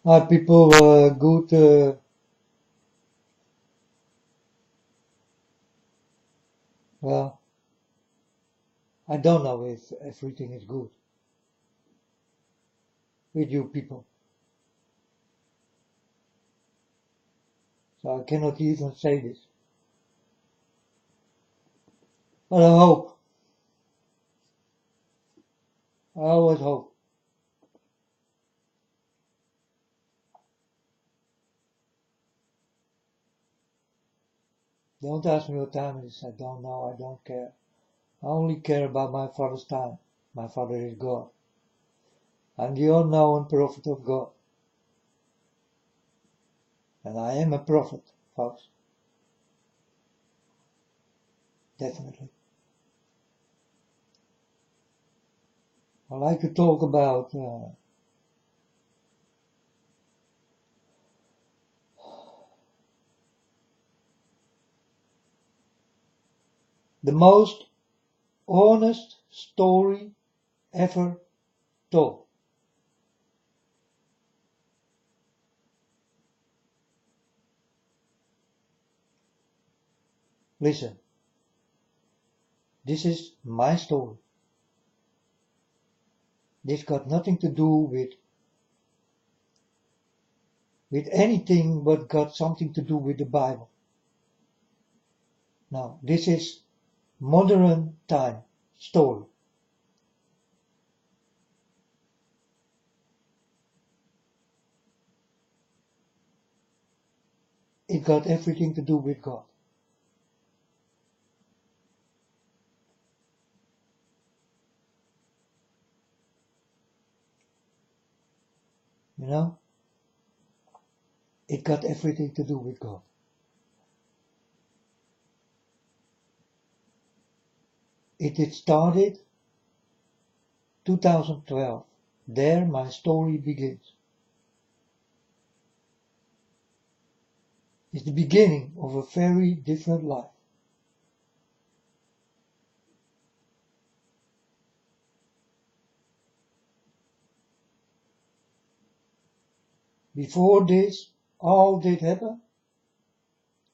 Are people good? Well, I don't know if everything is good with you people. So I cannot even say this. But I hope. I always hope. Don't ask me what time it is. I don't know. I don't care. I only care about my Father's time. My Father is God. I'm the unknown prophet of God. And I am a prophet, folks. Definitely. I like to talk about the most honest story ever told. Listen, this is my story. This got nothing to do with anything but got something to do with the Bible. Now, this is modern time story. It got everything to do with God. You know? It got everything to do with God. It started 2012. There my story begins. It's the beginning of a very different life. Before this all did happen,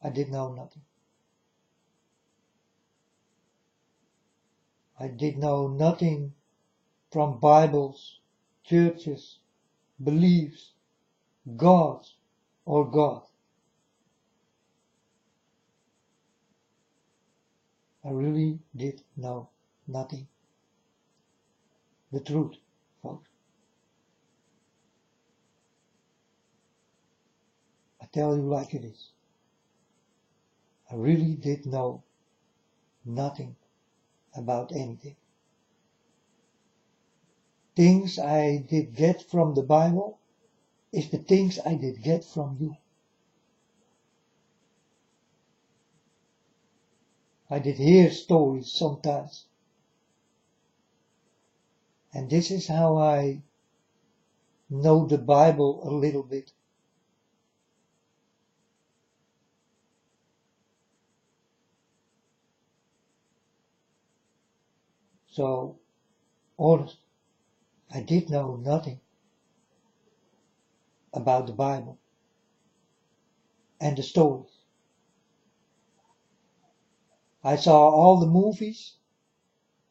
I did know nothing. I did know nothing from Bibles, churches, beliefs, gods, or God. I really did know nothing. The truth, folks. I tell you like it is. I really did know nothing about anything. Things I did get from the Bible is the things I did get from you. I did hear stories sometimes. And this is how I know the Bible a little bit. So, honest, I did know nothing about the Bible and the stories. I saw all the movies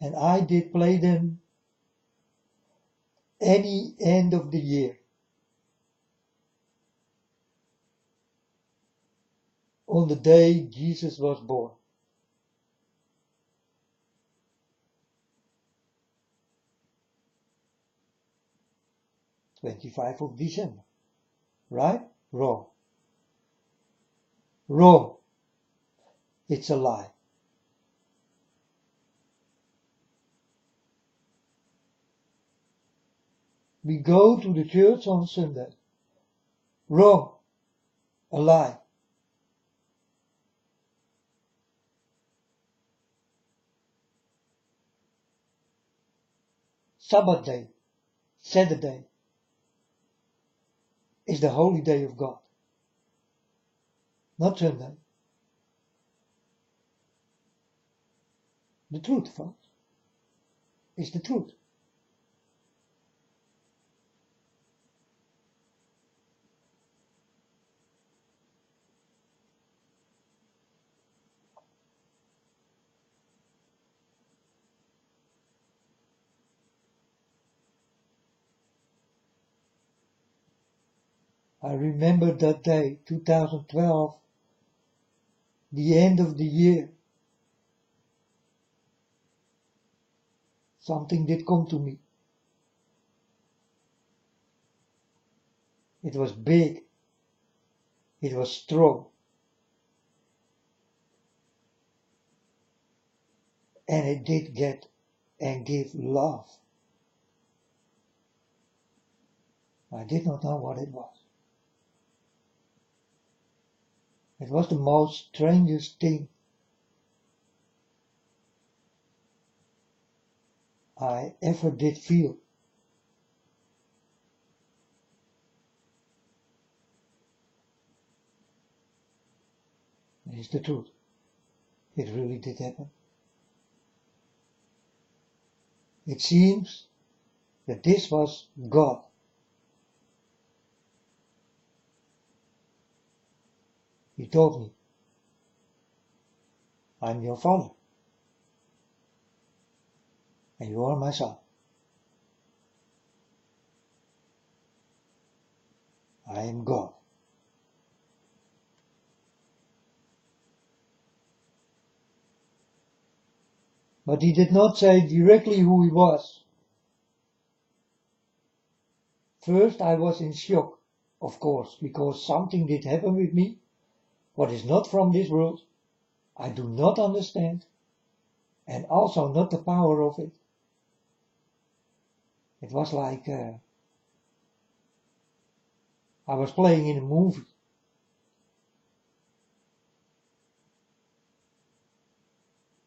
and I did play them any end of the year. On the day Jesus was born. 25th of December. Right? Wrong. Wrong. It's a lie. We go to the church on Sunday. Wrong. A lie. Sabbath day, Saturday, is the holy day of God. Not Sunday. The truth, folks, is the truth. I remember that day, 2012, the end of the year. Something did come to me. It was big. It was strong. And it did get and give love. I did not know what it was. It was the most strangest thing I ever did feel. It's the truth. It really did happen. It seems that this was God. He told me, I'm your father, and you are my son. I am God. But he did not say directly who he was. First I was in shock, of course, because something did happen with me, what is not from this world. I do not understand, and also not the power of it. It was like I was playing in a movie.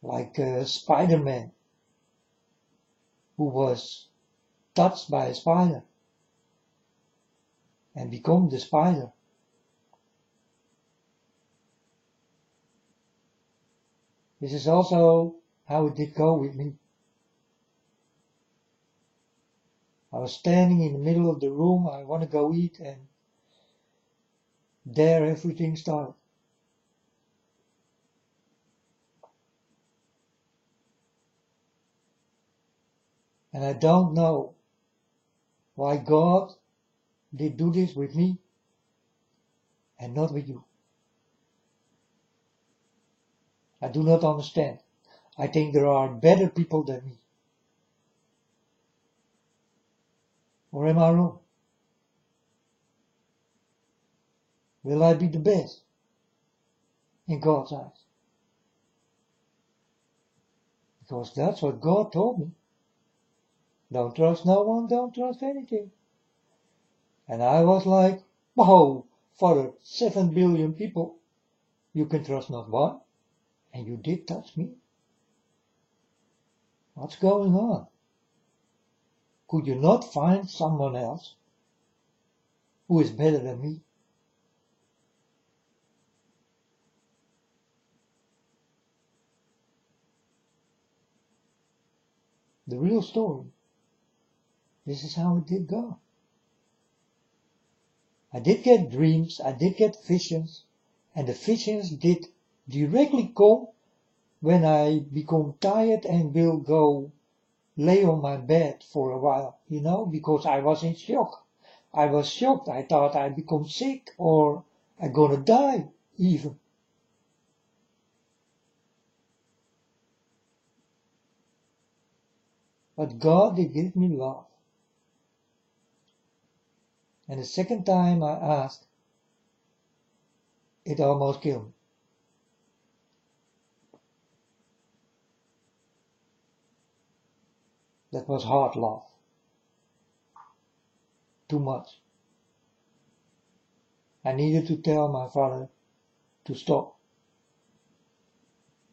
Like Spider-Man, who was touched by a spider and become the spider. This is also how it did go with me. I was standing in the middle of the room, I want to go eat, and there everything started. And I don't know why God did do this with me and not with you. I do not understand. I think there are better people than me. Or am I wrong? Will I be the best in God's eyes? Because that's what God told me. Don't trust no one, don't trust anything. And I was like, whoa, Father, 7 billion people, you can trust not one, and you did touch me. What's going on? Could you not find someone else who is better than me? The real story. This is how it did go. I did get dreams, I did get visions, and the visions did directly come when I become tired and will go lay on my bed for a while, because I was in shock. I was shocked. I thought I'd become sick or I'm gonna die even. But God did give me love. And the second time I asked, it almost killed me. That was hard love. Too much. I needed to tell my father to stop.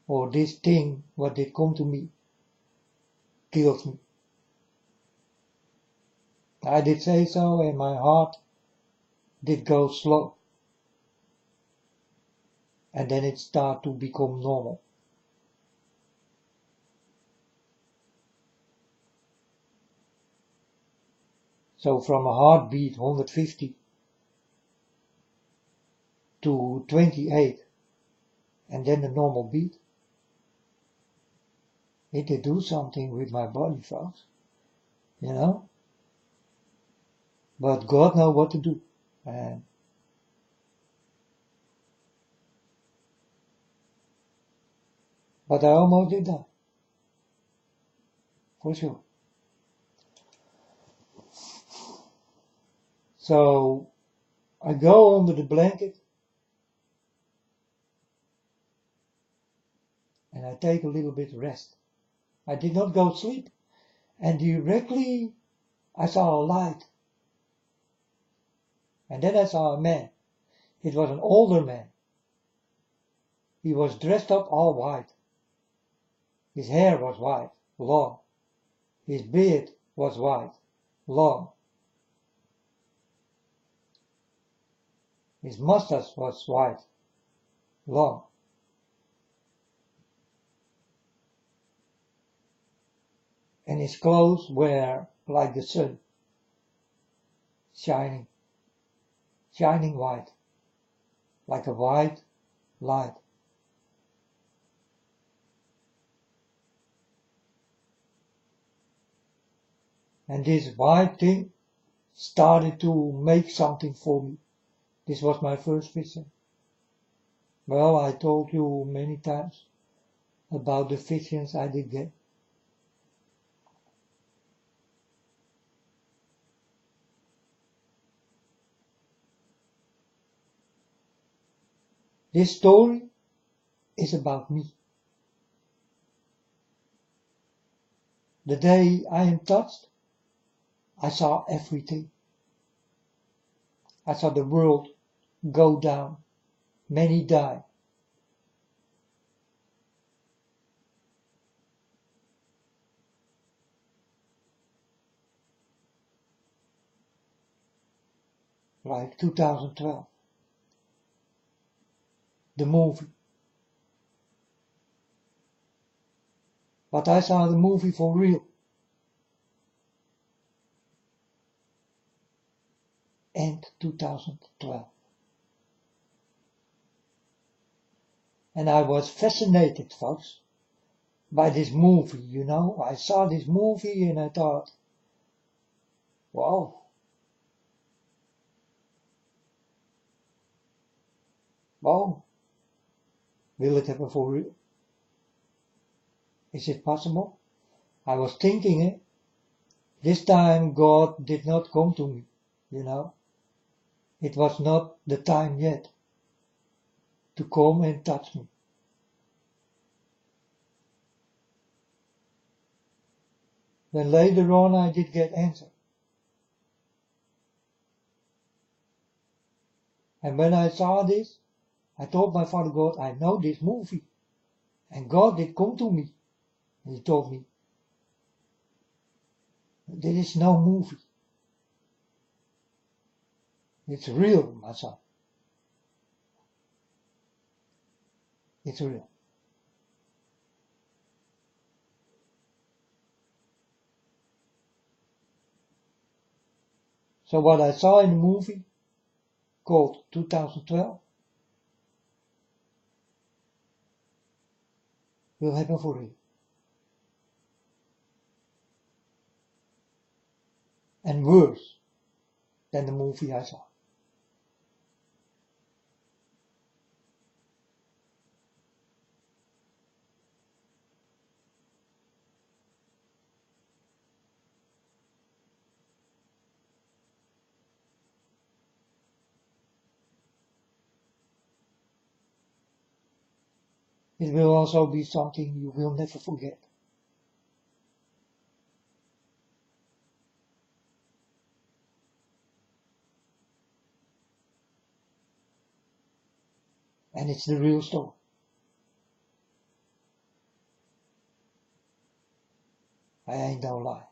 Or this thing, what did come to me, killed me. I did say so, and my heart did go slow. And then it started to become normal. So from a heartbeat 150 to 28, and then the normal beat. It did do something with my body, folks. But God knows what to do. And but I almost did that, for sure. So I go under the blanket and I take a little bit rest. I did not go to sleep, and directly I saw a light. And then I saw a man. It was an older man. He was dressed up all white. His hair was white, long. His beard was white, long. His mustache was white, long. And his clothes were like the sun, shining white, like a white light. And this white thing started to make something for me. This was my first vision. Well, I told you many times about the visions I did get. This story is about me. The day I am touched, I saw everything. I saw the world go down. Many die. Like 2012. The movie. But I saw the movie for real. End 2012. And I was fascinated, folks, by this movie, you know. I saw this movie and I thought, wow. Wow. Will it happen for real? Is it possible? I was thinking it. This time God did not come to me, you know. It was not the time yet to come and touch me. Then later on I did get answer. And when I saw this, I told my Father God, I know this movie. And God did come to me. And he told me, there is no movie. It's real, my son. It's real. So what I saw in the movie, called 2012, will happen for real. And worse than the movie I saw. It will also be something you will never forget. And it's the real story. I ain't no lie.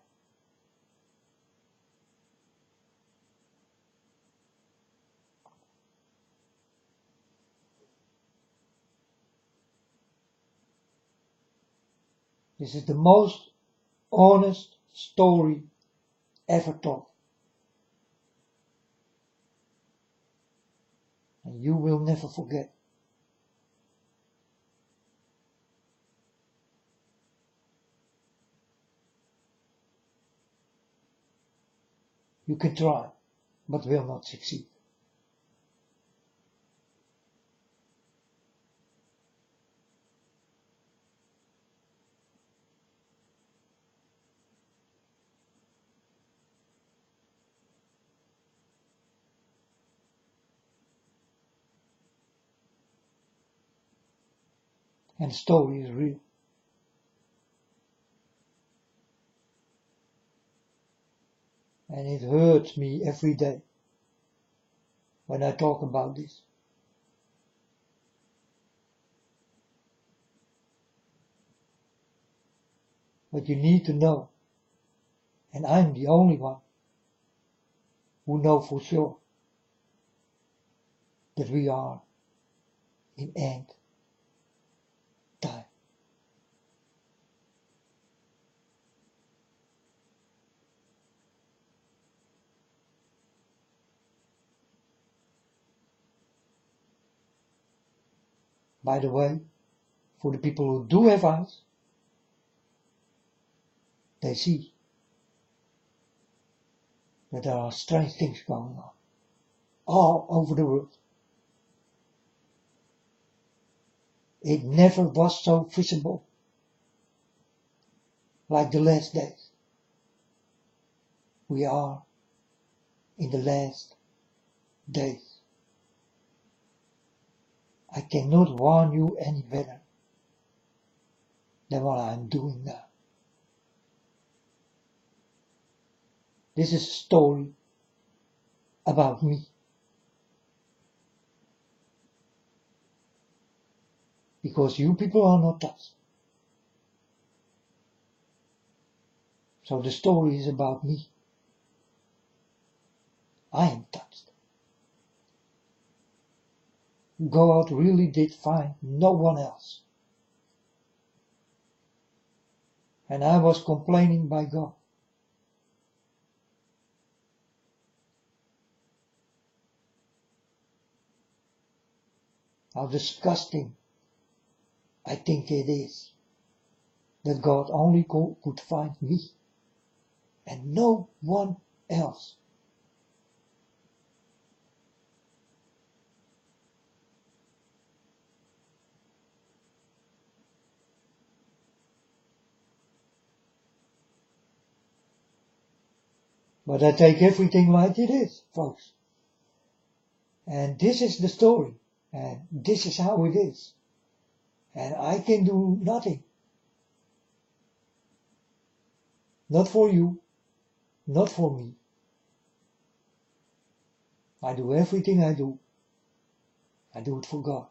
This is the most honest story ever told. And you will never forget. You can try, but will not succeed. And the story is real. And it hurts me every day when I talk about this. But you need to know, and I'm the only one who know for sure, that we are in end time. By the way, for the people who do have eyes, they see that there are strange things going on all over the world. It never was so visible like the last days. We are in the last days. I cannot warn you any better than what I'm doing now. This is a story about me. Because you people are not touched. So the story is about me. I am touched. God really did find no one else. And I was complaining by God. How disgusting I think it is that God only could find me and no one else. But I take everything like it is, folks. And this is the story. And this is how it is. And I can do nothing. Not for you. Not for me. I do everything I do. I do it for God.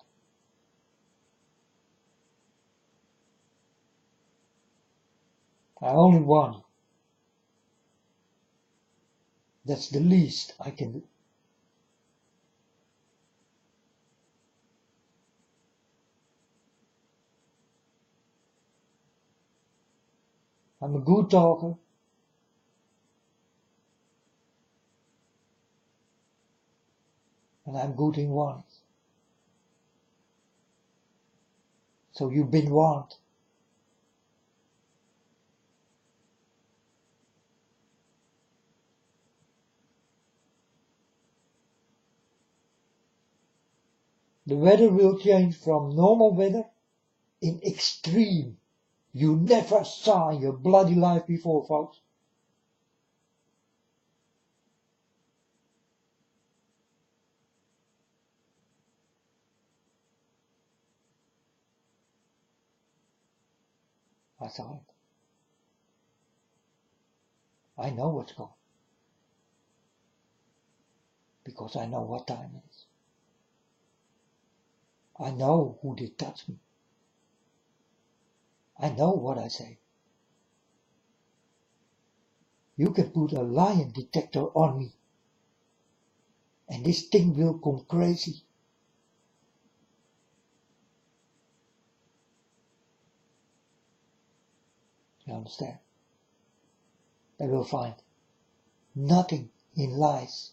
I only want. That's the least I can do. I'm a good talker. And I'm good in warnings. So you've been warned. The weather will change from normal weather in extreme. You never saw in your bloody life before, folks. I saw it. I know what's going. Because I know what time it is. I know who did touch me. I know what I say. You can put a lie detector on me. And this thing will come crazy. You understand? They will find nothing in lies.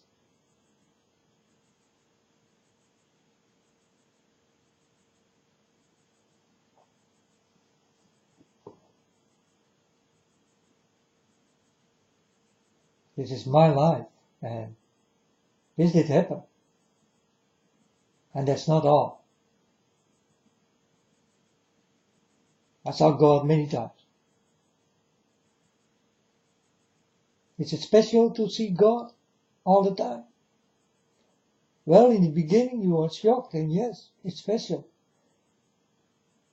This is my life, and this did happen. And that's not all. I saw God many times. Is it special to see God all the time? Well, in the beginning you are shocked, and yes, it's special.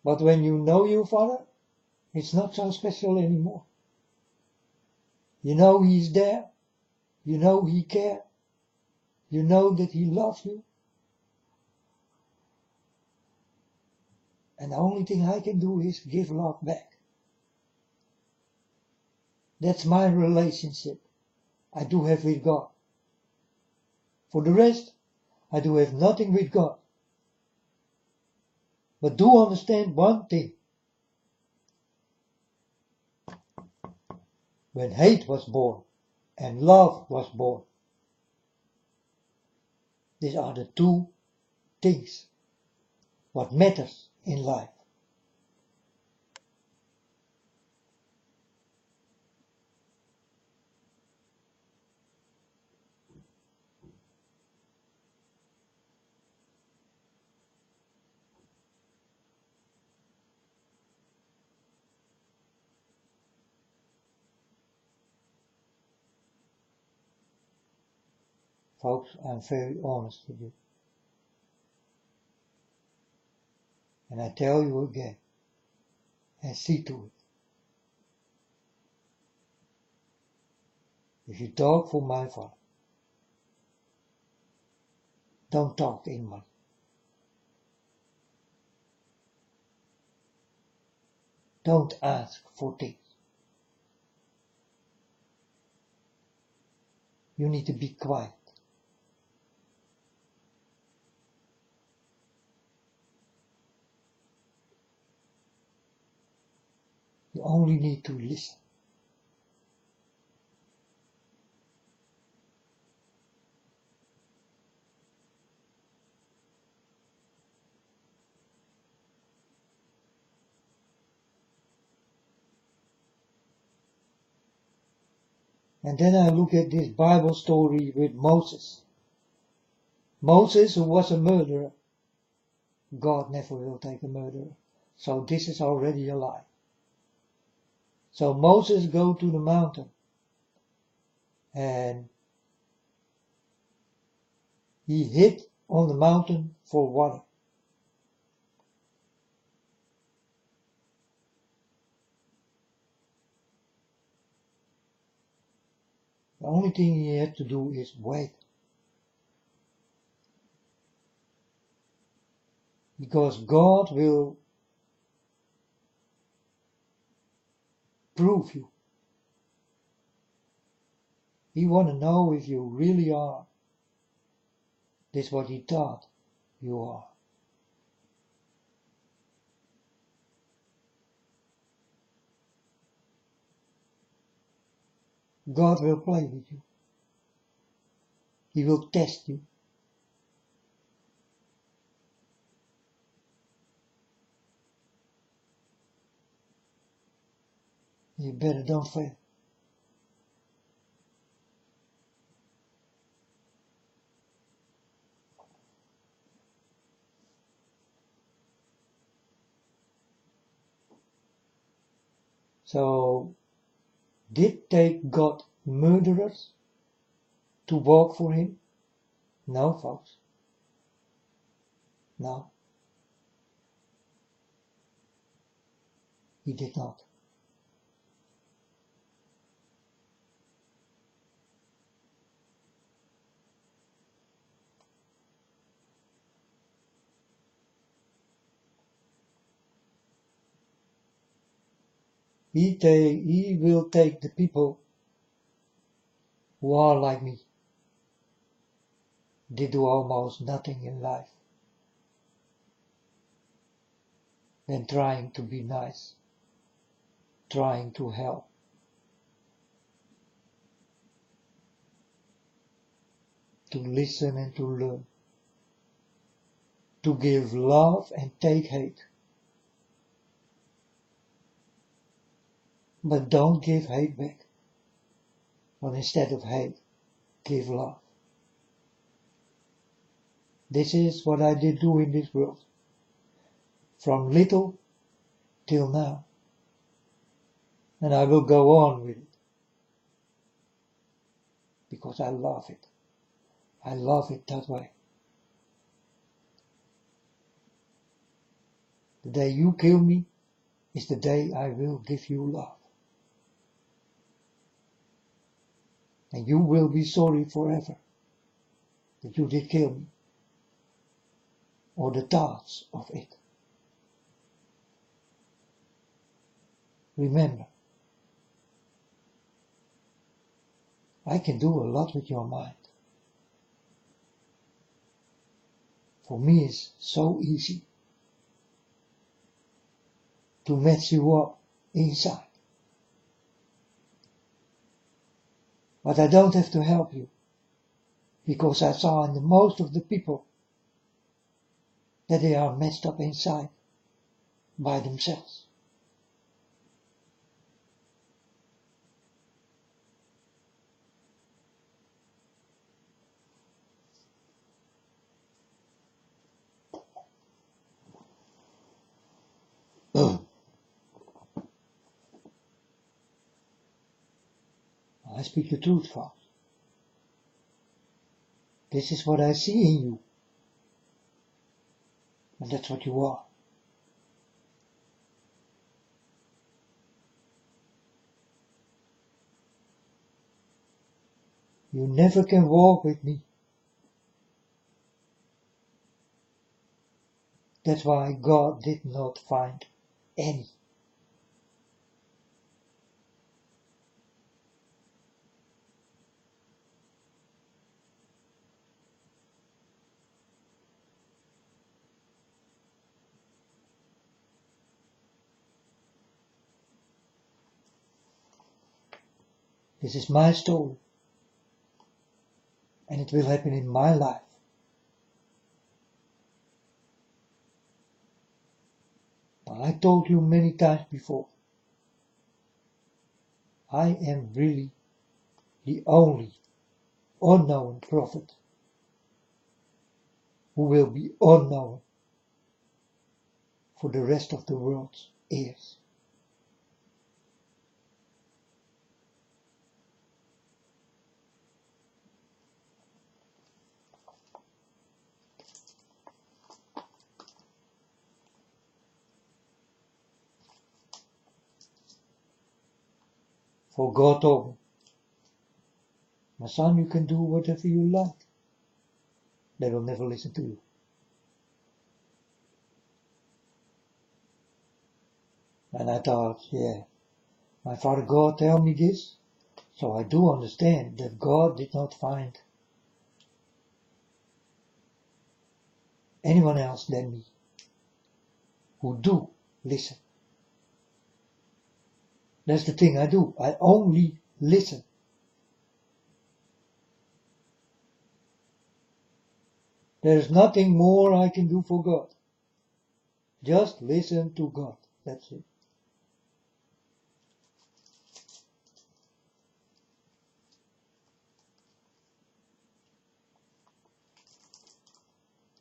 But when you know your Father, it's not so special anymore. You know He's there. You know He cares. You know that He loves you. And the only thing I can do is give love back. That's my relationship I do have with God. For the rest, I do have nothing with God. But do understand one thing. When hate was born and love was born, these are the two things what matters in life. Folks, I'm very honest with you. And I tell you again, and see to it. If you talk for my Father, don't talk in money. Don't ask for things. You need to be quiet. You only need to listen. And then I look at this Bible story with Moses. Moses, who was a murderer. God never will take a murderer. So this is already a lie. So Moses go to the mountain. And he hid on the mountain for water. The only thing he had to do is wait. Because God will prove you. He want to know if you really are. This is what he thought you are. God will play with you. He will test you. You better don't fail. So, did take God murderers to walk for him? No, folks. No. He did not. He will take the people who are like me. They do almost nothing in life than trying to be nice, trying to help, to listen and to learn, to give love and take hate. But don't give hate back, but instead of hate, give love. This is what I did do in this world, from little till now. And I will go on with it, because I love it. I love it that way. The day you kill me is the day I will give you love. And you will be sorry forever that you did kill me, or the thoughts of it. Remember, I can do a lot with your mind. For me it's so easy to mess you up inside. But I don't have to help you, because I saw in the most of the people that they are messed up inside by themselves. I speak the truth, folks. This is what I see in you. And that's what you are. You never can walk with me. That's why God did not find any. This is my story, and it will happen in my life. I told you many times before, I am really the only unknown prophet who will be unknown for the rest of the world's ears. For God told me, my son, you can do whatever you like. They will never listen to you. And I thought, yeah, my Father God tell me this, so I do understand that God did not find anyone else than me who do listen. That's the thing I do. I only listen. There's nothing more I can do for God. Just listen to God. That's it.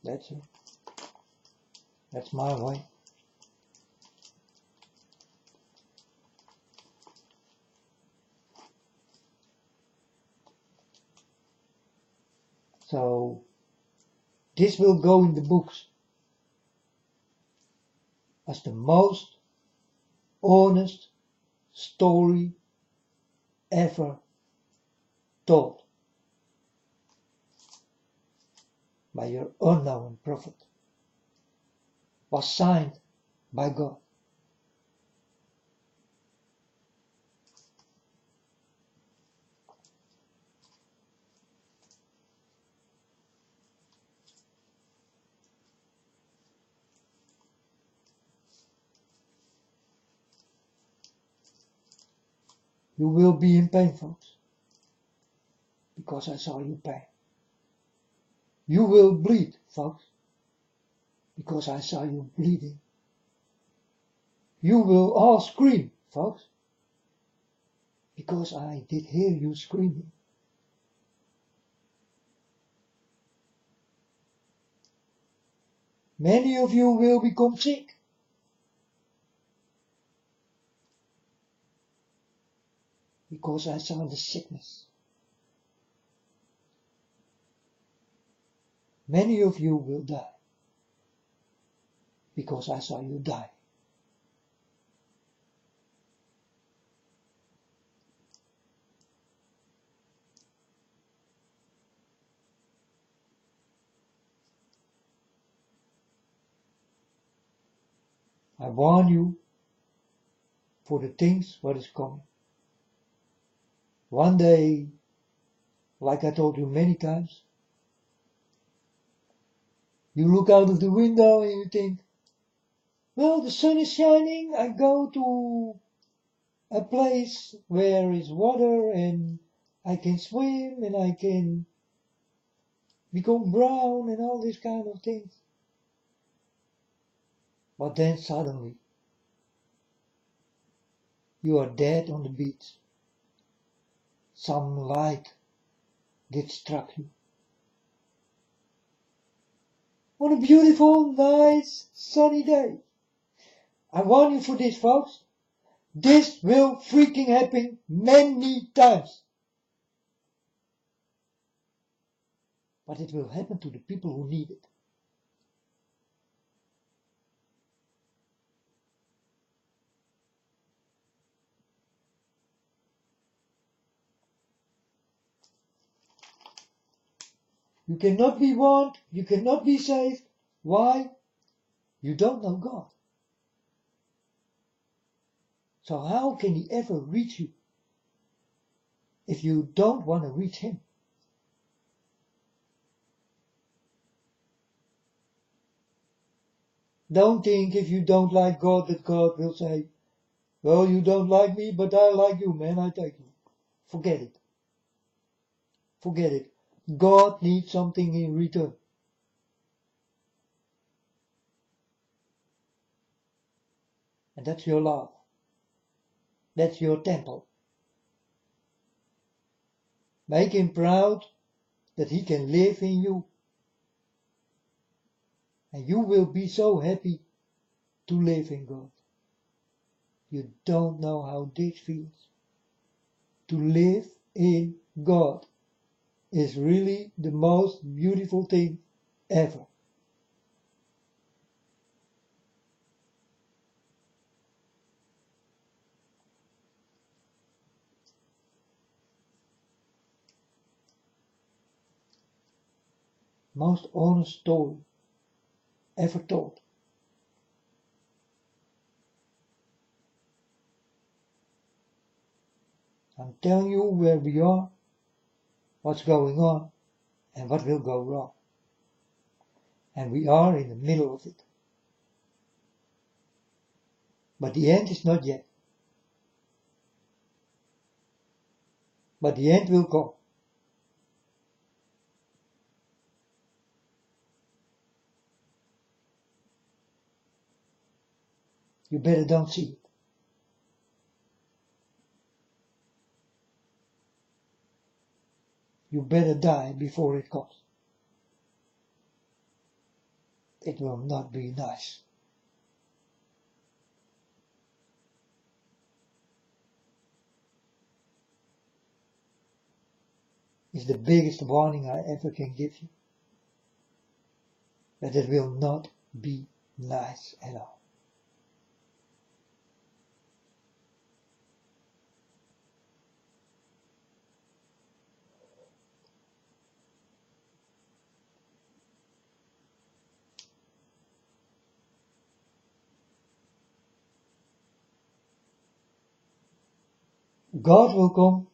That's it. That's my way. So, this will go in the books as the most honest story ever told by your unknown prophet. Was signed by God. You will be in pain, folks, because I saw you pain. You will bleed, folks, because I saw you bleeding. You will all scream, folks, because I did hear you screaming. Many of you will become sick. Because I saw the sickness. Many of you will die. because I saw you die. I warn you for the things what is coming. One day, like I told you many times, you look out of the window and you think, well, the sun is shining, I go to a place where is water and I can swim and I can become brown and all these kind of things. But then suddenly, you are dead on the beach. Some light did struck you. On a beautiful, nice, sunny day. I warn you for this, folks. This will freaking happen many times. But it will happen to the people who need it. You cannot be warned, you cannot be saved. Why? You don't know God. So how can He ever reach you if you don't want to reach Him? Don't think if you don't like God that God will say, well, you don't like me, but I like you, man, I take you. Forget it. Forget it. God needs something in return. And that's your love. That's your temple. Make Him proud that He can live in you. And you will be so happy to live in God. You don't know how this feels. To live in God is really the most beautiful thing ever. Most honest story ever told. I'm telling you where we are, what's going on, and what will go wrong. And we are in the middle of it. But the end is not yet. But the end will come. You better don't see it. You better die before it comes. It will not be nice. It's the biggest warning I ever can give you. That it will not be nice at all. God will come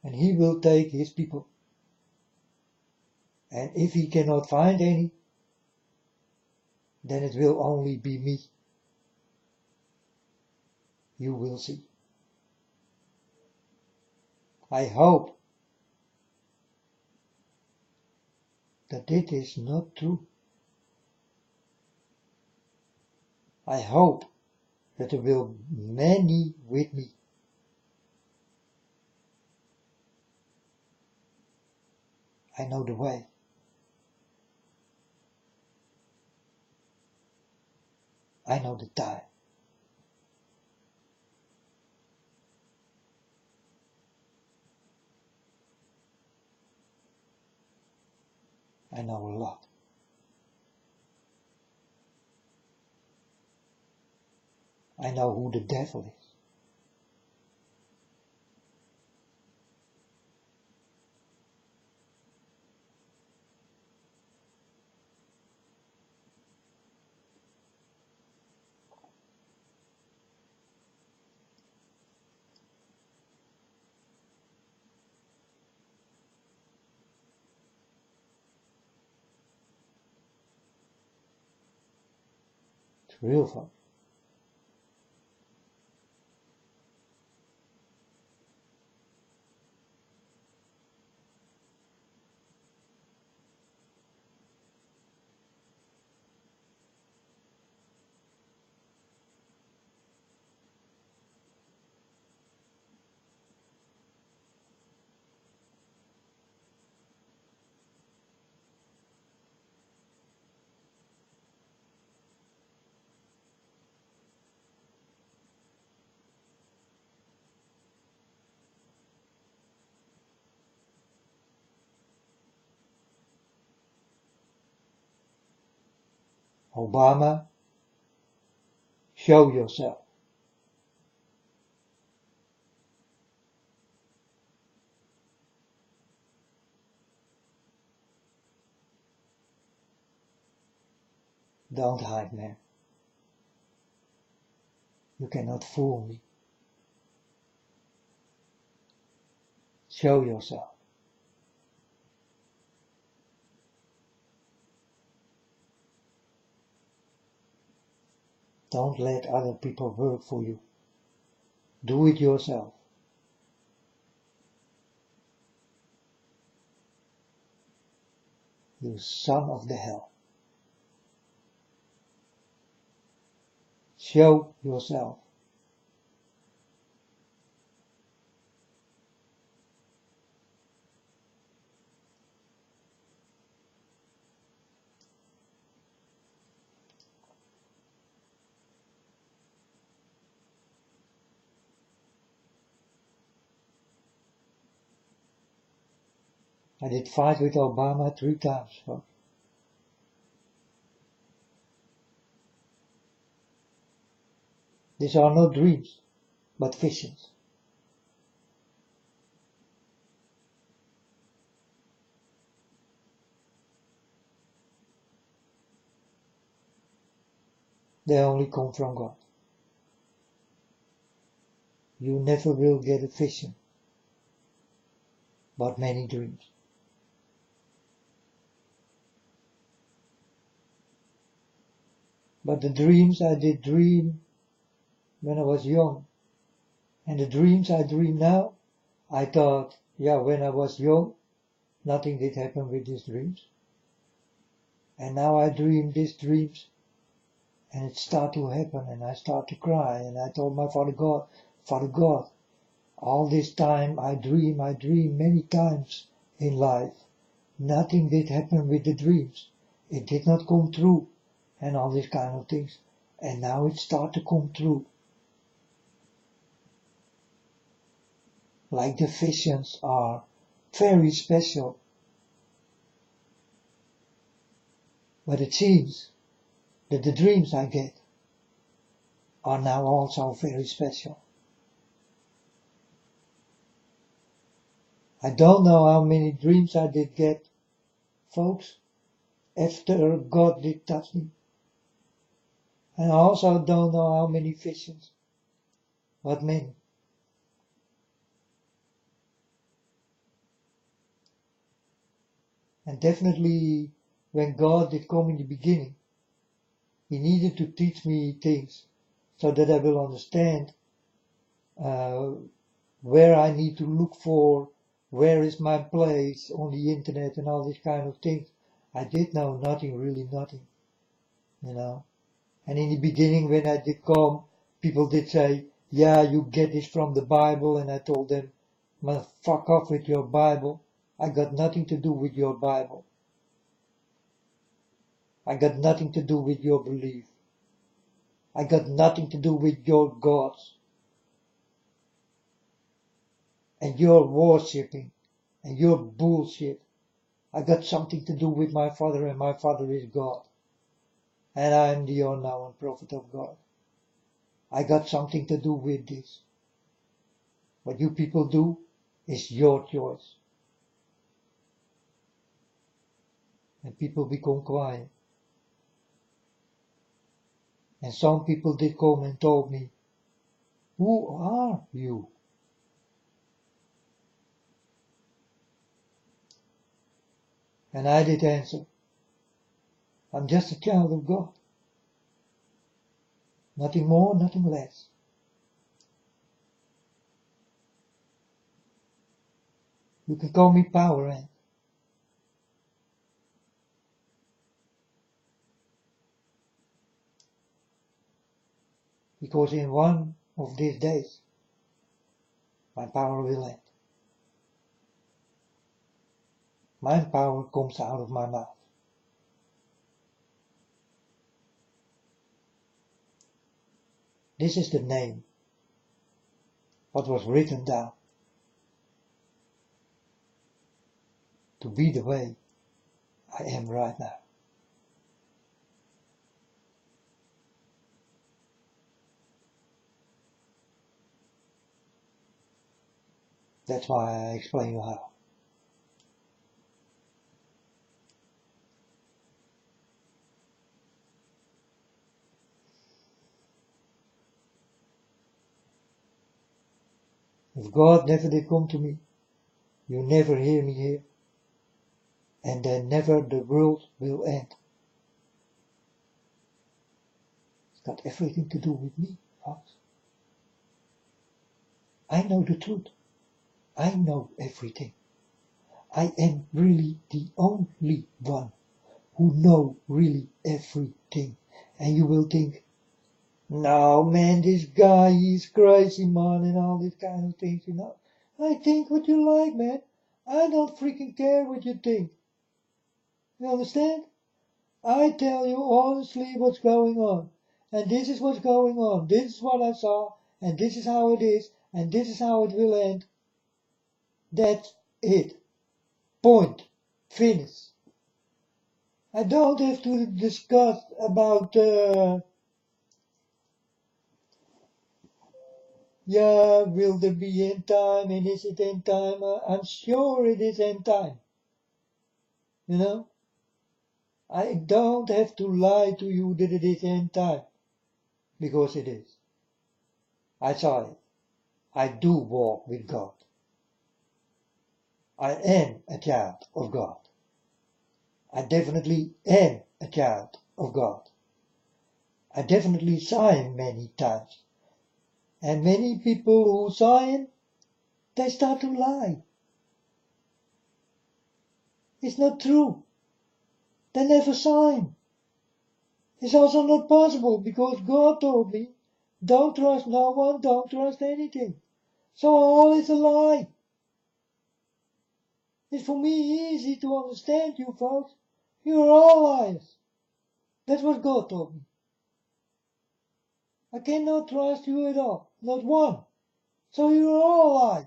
and He will take His people. And if He cannot find any, then it will only be me. You will see. I hope that it is not true. I hope that there will be many with me. I know the way. I know the time. I know a lot. I know who the devil is. It's real fun. Obama, show yourself. Don't hide, man. You cannot fool me. Show yourself. Don't let other people work for you. Do it yourself. You son of the hell. Show yourself. I did fight with Obama 3 times, folks. These are not dreams, but visions. They only come from God. You never will get a vision, but many dreams. But the dreams I did dream when I was young, and the dreams I dream now, I thought, yeah, when I was young, nothing did happen with these dreams. And now I dream these dreams, and it start to happen, and I start to cry, and I told my Father God, all this time I dream many times in life. Nothing did happen with the dreams. It did not come true, and all these kind of things. And now it start to come true. Like the visions are very special. But it seems that the dreams I get are now also very special. I don't know how many dreams I did get, folks, after God did touch me. And I also don't know how many visions, but many. And definitely when God did come in the beginning, He needed to teach me things so that I will understand where I need to look for, where is my place on the internet and all these kind of things. I did know nothing, really nothing, you know. And in the beginning when I did come, people did say, yeah, you get this from the Bible, and I told them, man, fuck off with your Bible. I got nothing to do with your Bible. I got nothing to do with your belief. I got nothing to do with your gods. And your worshipping. And your bullshit. I got something to do with my Father, and my Father is God. And I am the unknown prophet of God. I got something to do with this. What you people do is your choice. And people become quiet. And some people did come and told me, who are you? And I did answer, I'm just a child of God. Nothing more, nothing less. You can call me Power Ant. Because in one of these days, my power will end. My power comes out of my mouth. This is the name, what was written down, to be the way I am right now. That's why I explain you how. If God never did come to me, you never hear me here, and then never the world will end. It's got everything to do with me, folks. I know the truth. I know everything. I am really the only one who know really everything. And you will think, no man, this guy, he's crazy man, and all these kind of things, you know. I think what you like, man. I don't freaking care what you think. You understand? I tell you honestly what's going on. And this is what's going on. This is what I saw, and this is how it is, and this is how it will end. That's it. Point. Finish. I don't have to discuss about, will there be end time, and is it end time? I'm sure it is end time. You know? I don't have to lie to you that it is end time. Because it is. I saw it. I do walk with God. I am a child of God. I definitely am a child of God. I definitely saw him many times. And many people who saw him, they start to lie. It's not true. They never saw him. It's also not possible because God told me, don't trust no one, don't trust anything. So all is a lie. It's for me easy to understand you folks. You're all liars. That's what God told me. I cannot trust you at all. Not one. So you're all liars.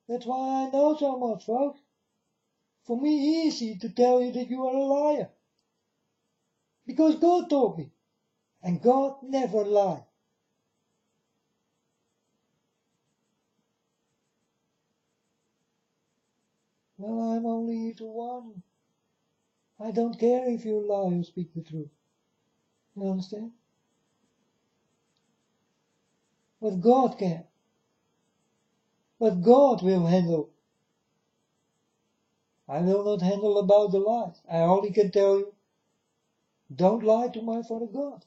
That's why I know so much, folks. For me easy to tell you that you are a liar. Because God told me. And God never lies. Well, I'm only here to warn you. I don't care if you lie or speak the truth. You understand? But God can. But God will handle. I will not handle about the lies. I only can tell you, don't lie to my Father God.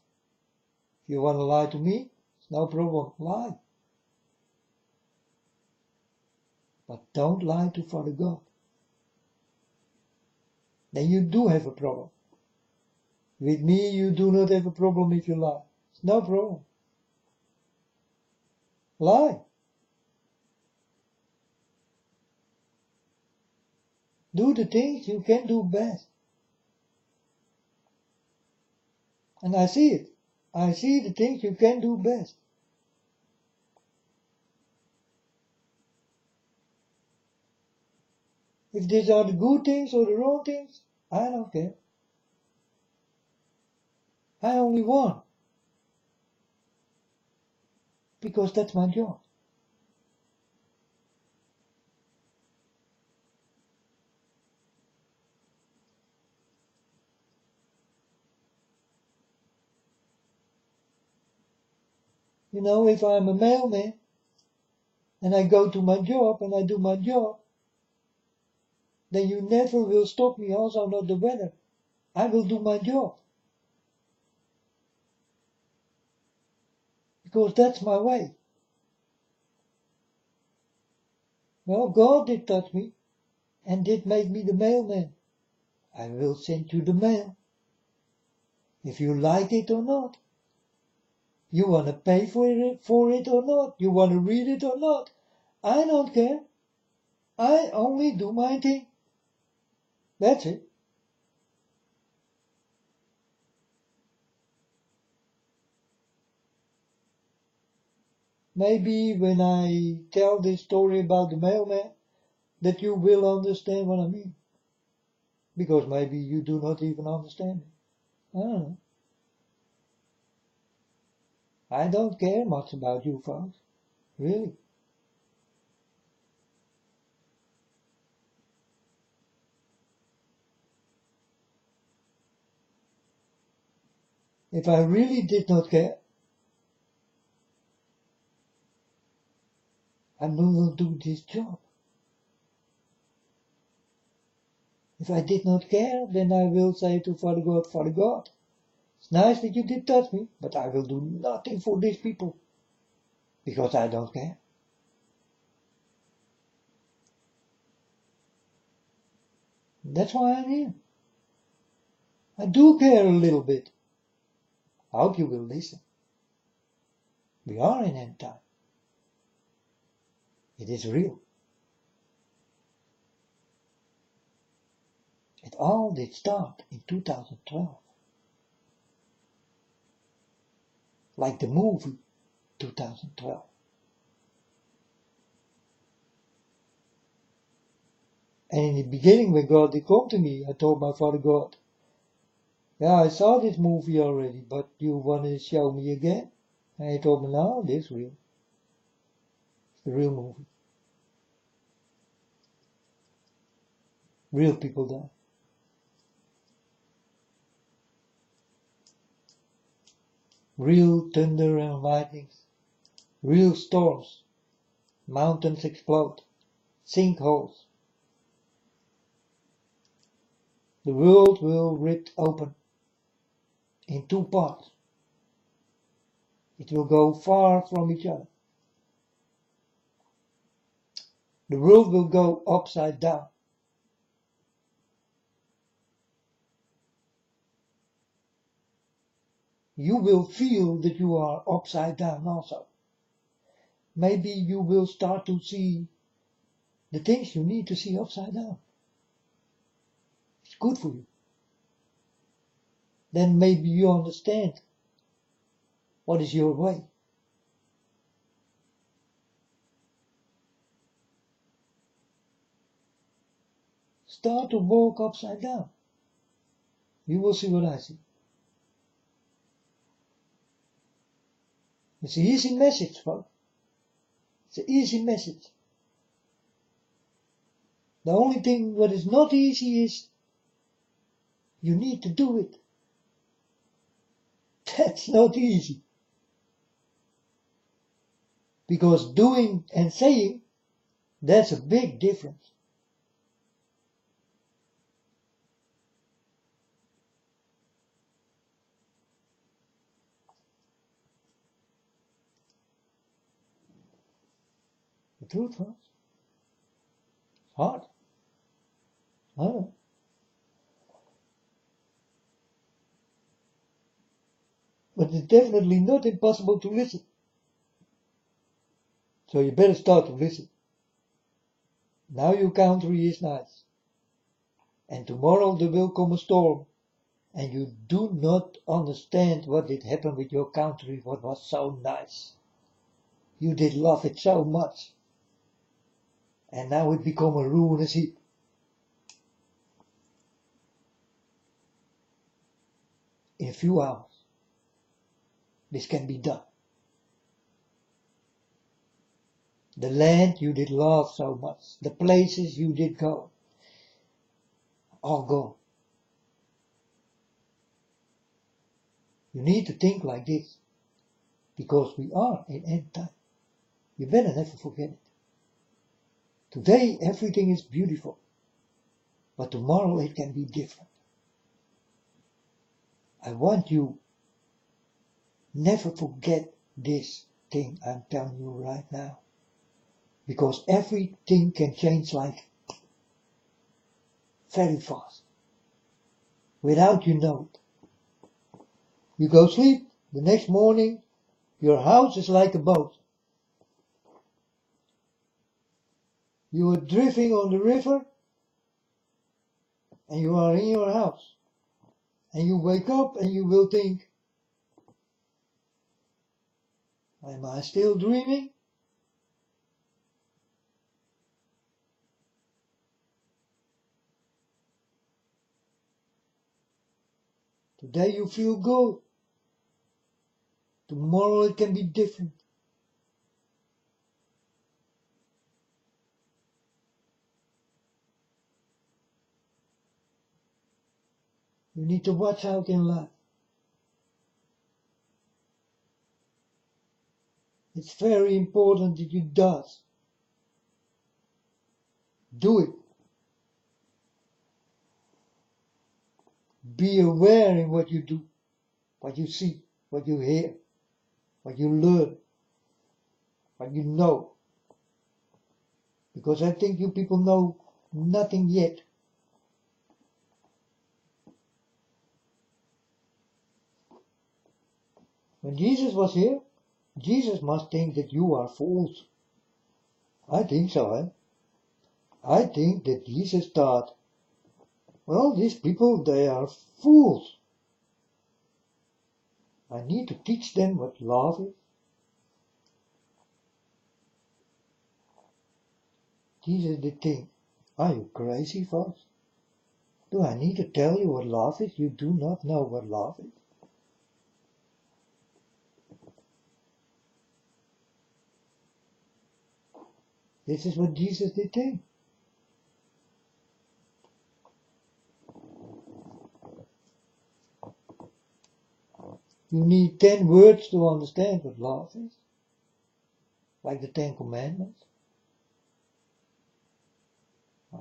If you want to lie to me, it's no problem, lie. But don't lie to Father God. Then you do have a problem. With me, you do not have a problem if you lie. It's no problem. Lie. Do the things you can do best. And I see it. I see the things you can do best. If these are the good things or the wrong things, I don't care. I only want. Because that's my job. You know, if I'm a mailman and I go to my job and I do my job, then you never will stop me, also not the weather. I will do my job. Because that's my way. Well, God did touch me and did make me the mailman. I will send you the mail. If you like it or not. You want to pay for it or not. You want to read it or not. I don't care. I only do my thing. That's it. Maybe when I tell this story about the mailman, that you will understand what I mean. Because maybe you do not even understand it. I don't know. I don't care much about you folks. Really. If I really did not care, I will not do this job. If I did not care, then I will say to Father God, it's nice that you did touch me, but I will do nothing for these people. Because I don't care. That's why I'm here. I do care a little bit. I hope you will listen. We are in end time. It is real. It all did start in 2012. Like the movie 2012. And in the beginning when God did come to me, I told my Father God, yeah, I saw this movie already, but you want to show me again? And he told me, no, this is real. It's the real movie. Real people die. Real thunder and lightnings. Real storms. Mountains explode. Sinkholes. The world will rip open in two parts. It will go far from each other. The world will go upside down. You will feel that you are upside down also. Maybe you will start to see the things you need to see upside down. It's good for you. Then maybe you understand what is your way. Start to walk upside down. You will see what I see. It's an easy message, folks. It's an easy message. The only thing what is not easy is you need to do it. That's not easy. Because doing and saying, that's a big difference. The truth, folks. It's hard. I know. But it's definitely not impossible to listen. So you better start to listen. Now your country is nice. And tomorrow there will come a storm. and you do not understand what did happen with your country, what was so nice. You did love it so much, and now it become a ruinous heap. In a few hours, this can be done. The land you did love so much, the places you did go, all gone. You need to think like this, because we are in end time. You better never forget it. Today everything is beautiful, but tomorrow it can be different. I want you never forget this thing I'm telling you right now, because everything can change like very fast, without you know it. You go sleep, the next morning your house is like a boat. You are driving on the river and you are in your house. And you wake up and you will think, am I still dreaming? Today you feel good. Tomorrow it can be different. You need to watch out in life. It's very important that you do it. Be aware in what you do, what you see, what you hear, what you learn, what you know. Because I think you people know nothing yet. When Jesus was here, Jesus must think that you are fools. I think so, eh? I think that Jesus thought, well, these people, they are fools. I need to teach them what love is. Jesus did think, are you crazy, folks? Do I need to tell you what love is? You do not know what love is. This is what Jesus did think. You need 10 words to understand what love is. Like the 10 Commandments.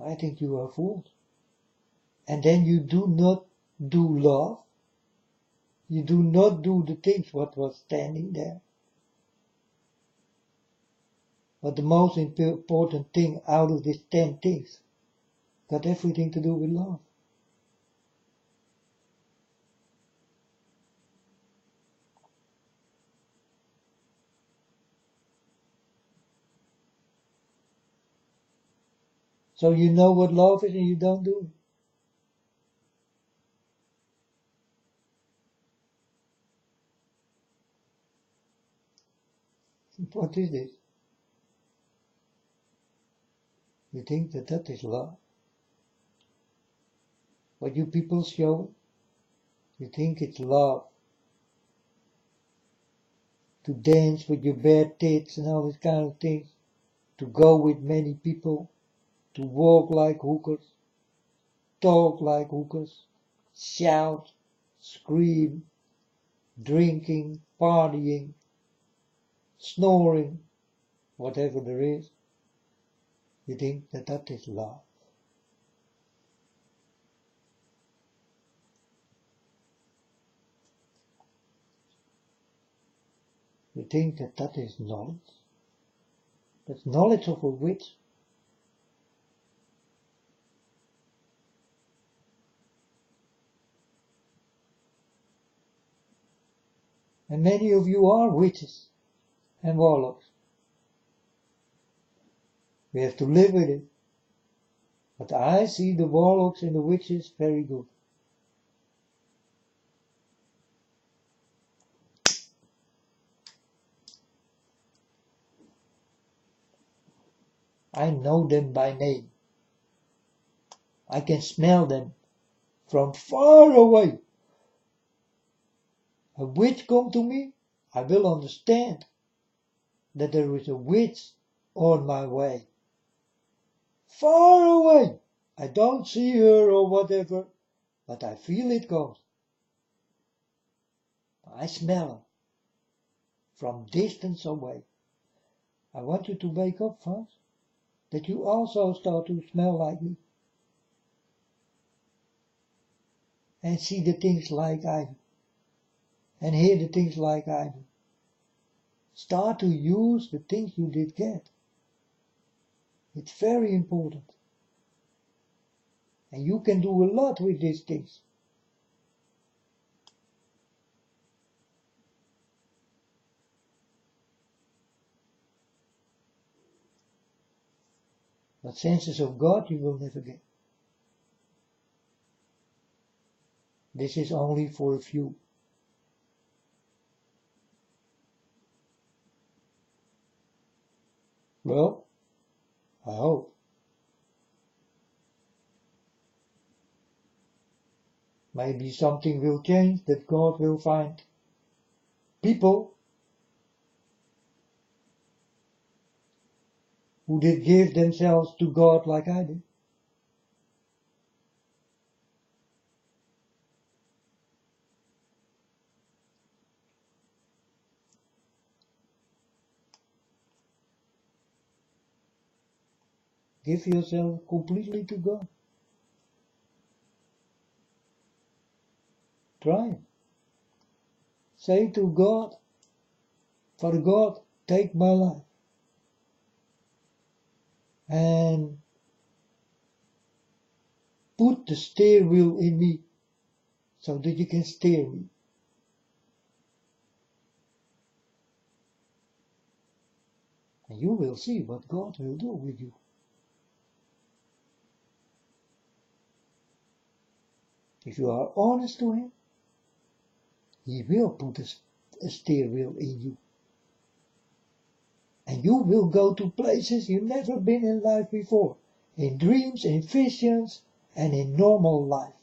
I think you are fools. And then you do not do love. You do not do the things what was standing there. But the most important thing out of these 10 things got everything to do with love. So you know what love is and you don't do it. What is this? You think that that is love? What you people show? You think it's love? To dance with your bare tits and all these kind of things? To go with many people? To walk like hookers? Talk like hookers? Shout, scream, drinking, partying, snoring, whatever there is. You think that that is love? You think that that is knowledge? That's knowledge of a witch. And many of you are witches and warlocks. We have to live with it. But I see the warlocks and the witches very good. I know them by name. I can smell them from far away. A witch come to me, I will understand that there is a witch on my way. Far away. I don't see her or whatever, but I feel it comes. I smell her from distance away. I want you to wake up, folks, that you also start to smell like me. And see the things like I do. And hear the things like I do. Start to use the things you did get. It's very important. And you can do a lot with these things. But senses of God you will never get. This is only for a few. Well, I hope. Maybe something will change, that God will find people who did give themselves to God like I did. Give yourself completely to God. Try it. Say to God, Father God, take my life. And put the steer wheel in me so that you can steer me. And you will see what God will do with you. If you are honest to Him, He will put a steer wheel in you. And you will go to places you've never been in life before. In dreams, in visions, and in normal life.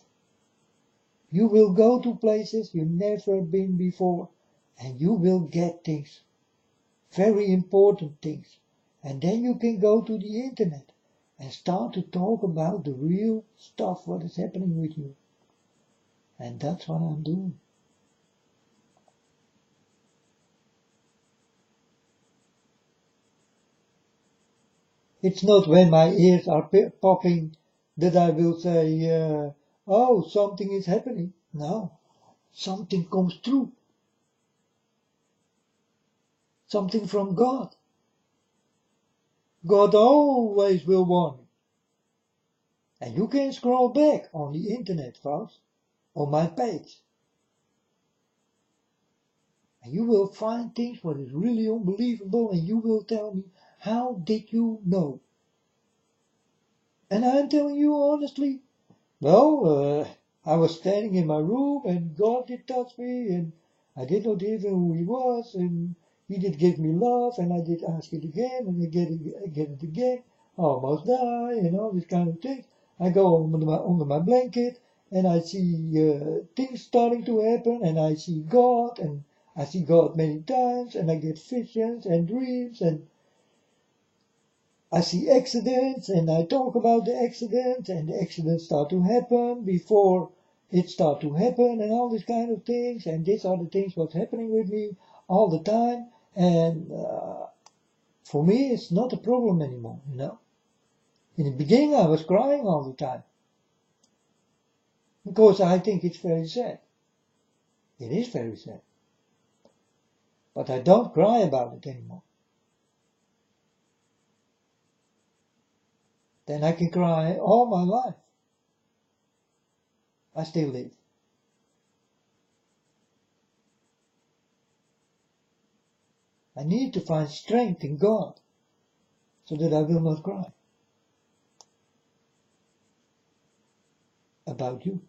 You will go to places you've never been before. And you will get things. Very important things. And then you can go to the internet and start to talk about the real stuff, what is happening with you. And that's what I'm doing. It's not when my ears are popping that I will say, oh, something is happening. No, something comes through. Something from God. God always will warn me. And you can scroll back on the internet, folks, on my page. And you will find things what is really unbelievable, and you will tell me, how did you know? And I'm telling you honestly, well, I was standing in my room and God did touch me and I did not even who He was and He did give me love and I did ask it again and I get it again, I almost die and all this kind of things. I go under my blanket and I see things starting to happen and I see God and I see God many times and I get visions and dreams and I see accidents and I talk about the accident and the accidents start to happen before it start to happen and all these kind of things and these are the things what's happening with me all the time and for me it's not a problem anymore, you know. In the beginning I was crying all the time because I think it's very sad. It is very sad. But I don't cry about it anymore. Then I can cry all my life. I still live. I need to find strength in God so that I will not cry about you.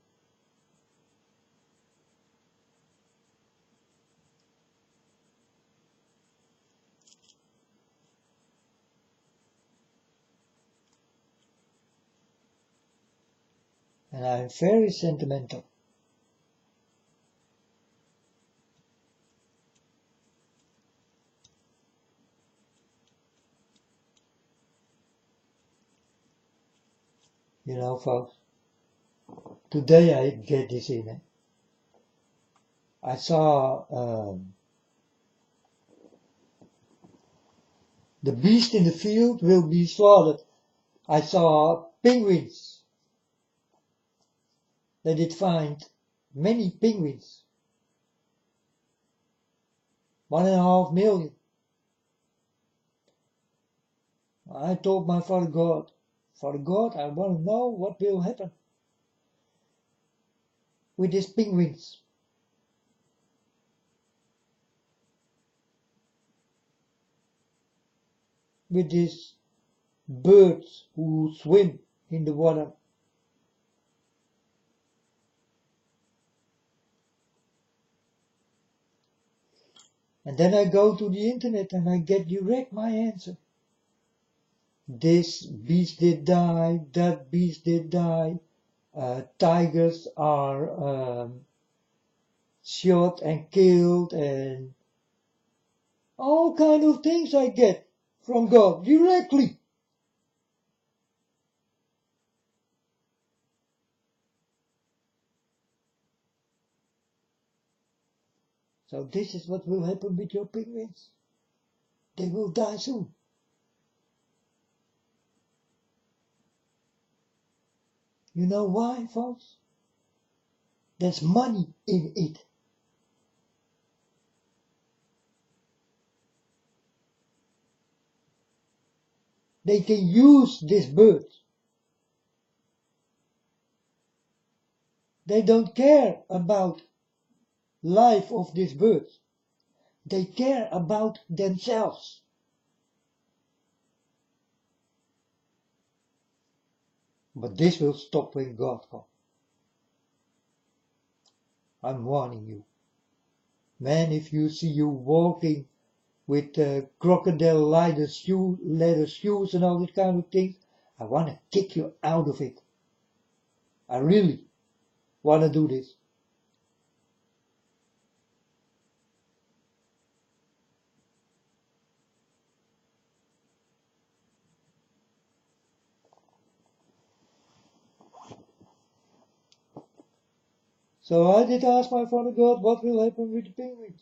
and I'm very sentimental. You know, folks, today I get this in. I saw the beast in the field will be slaughtered. I saw penguins. They did find many penguins. 1.5 million. I told my Father God, I want to know what will happen with these penguins. With these birds who swim in the water. And then I go to the internet and I get direct my answer. This beast did die, that beast did die, tigers are shot and killed, and all kind of things I get from God directly. So this is what will happen with your penguins. They will die soon. You know why, folks? There's money in it. They can use this bird. They don't care about life of this bird. They care about themselves. But this will stop when God comes. I'm warning you. Man, if you see you walking with crocodile leather shoes and all this kind of things, I want to kick you out of it. I really want to do this. So I did ask my Father God, what will happen with the penguins?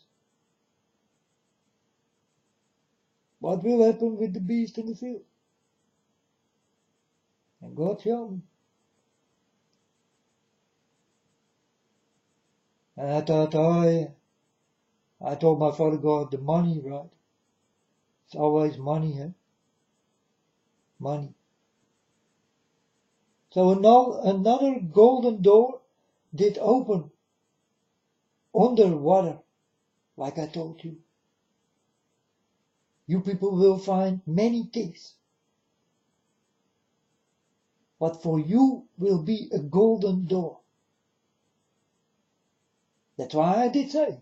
What will happen with the beast in the field? And God showed me. And I thought, I told my Father God, the money, right? It's always money, huh? Money. So another golden door did open underwater, like I told you. You people will find many things. But for you will be a golden door. That's why I did say.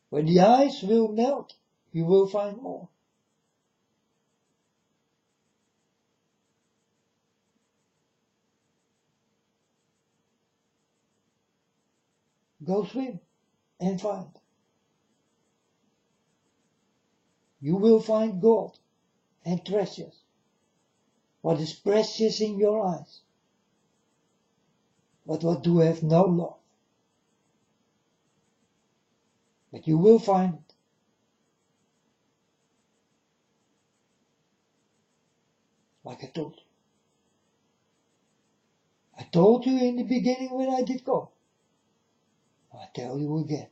When the ice will melt, you will find more. Go swim and find. You will find gold and treasures. What is precious in your eyes, but what do have no love. But you will find it. Like I told you. I told you in the beginning when I did go. I tell you again.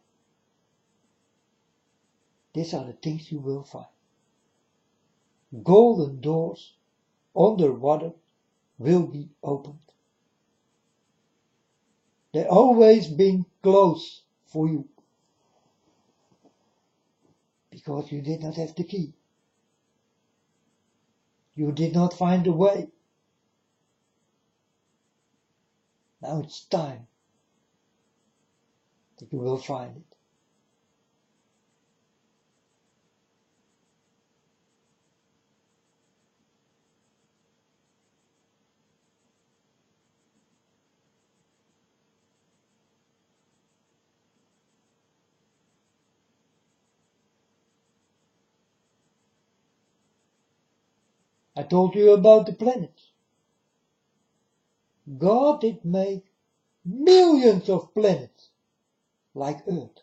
These are the things you will find. Golden doors underwater will be opened. They always been closed for you. Because you did not have the key. You did not find the way. Now it's time that you will find it. I told you about the planets. God did make millions of planets like Earth.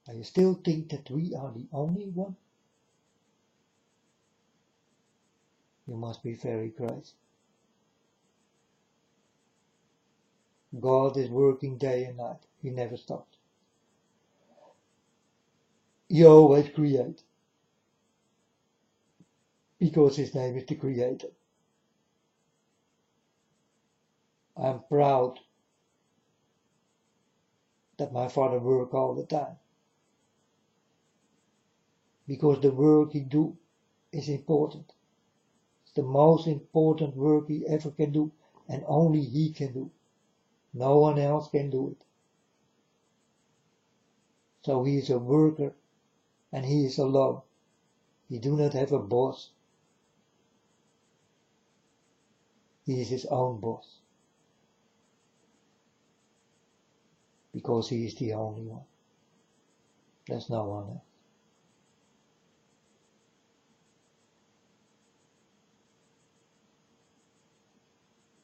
And you still think that we are the only one? You must be very crazy. God is working day and night. He never stops. He always creates. Because his name is the Creator. I'm proud that my father worked all the time. Because the work he do is important. It's the most important work he ever can do, and only he can do. No one else can do it. So he is a worker, and he is alone. He do not have a boss. He is his own boss. Because he is the only one. There's no one else.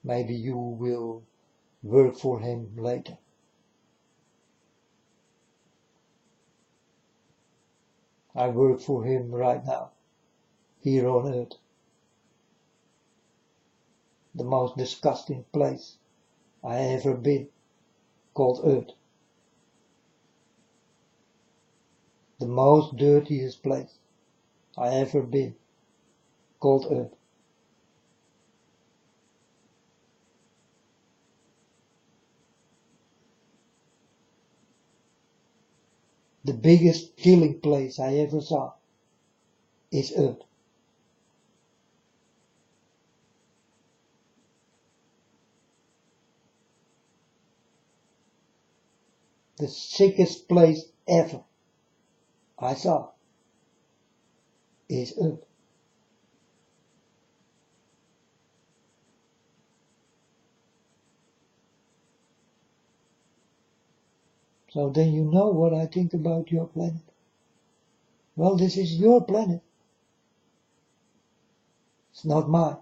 Maybe you will work for him later. I work for him right now, here on Earth. The most disgusting place I ever been, called Earth. The most dirtiest place I ever been, called Earth. The biggest killing place I ever saw is Earth. The sickest place ever I saw is Earth. So then you know what I think about your planet. Well, this is your planet. It's not mine.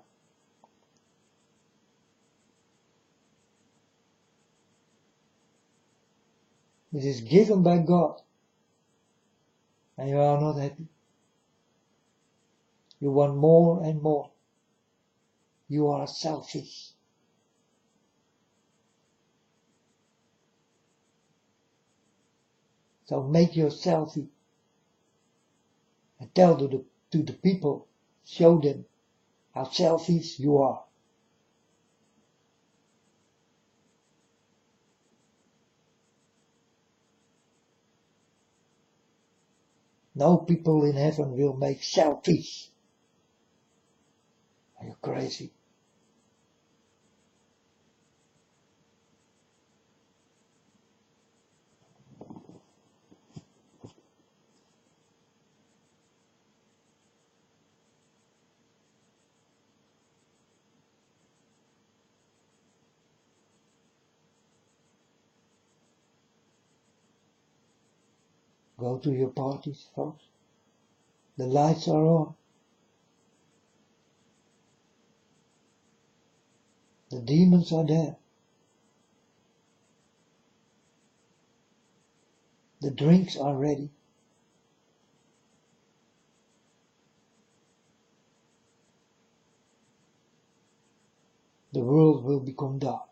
It is given by God. And you are not happy. You want more and more. You are selfish. So make your selfie and tell to the people, show them how selfish you are. No people in heaven will make selfies. Are you crazy? Go to your parties, folks. The lights are on. The demons are there. The drinks are ready. The world will become dark.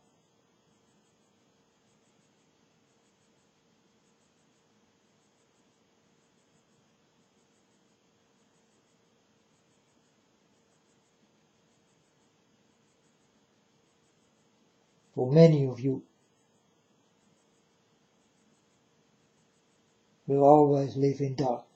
For many of you will always live in darkness.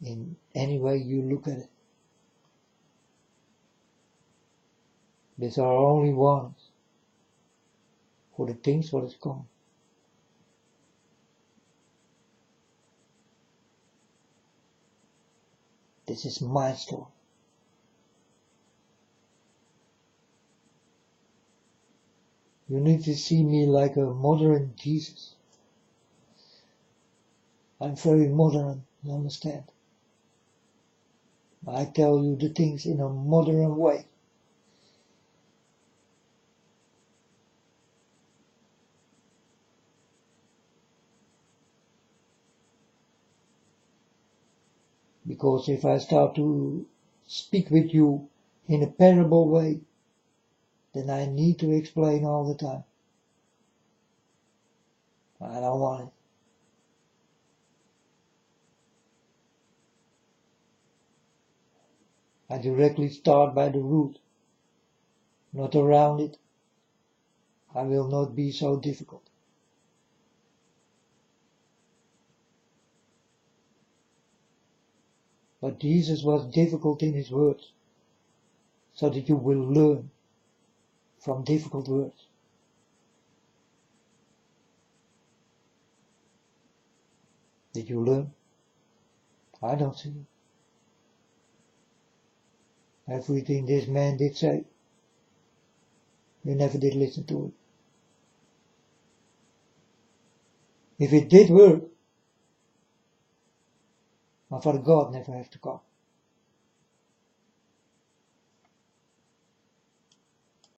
In any way you look at it. These are only warnings for the things what is coming. This is my story. You need to see me like a modern Jesus. I'm very modern, you understand? I tell you the things in a modern way. Because if I start to speak with you in a parable way, then I need to explain all the time. I don't want it. I directly start by the root, not around it. I will not be so difficult. But Jesus was difficult in his words, so that you will learn from difficult words. Did you learn? I don't see it. Everything this man did say, you never did listen to it. If it did work, my Father God never have to come.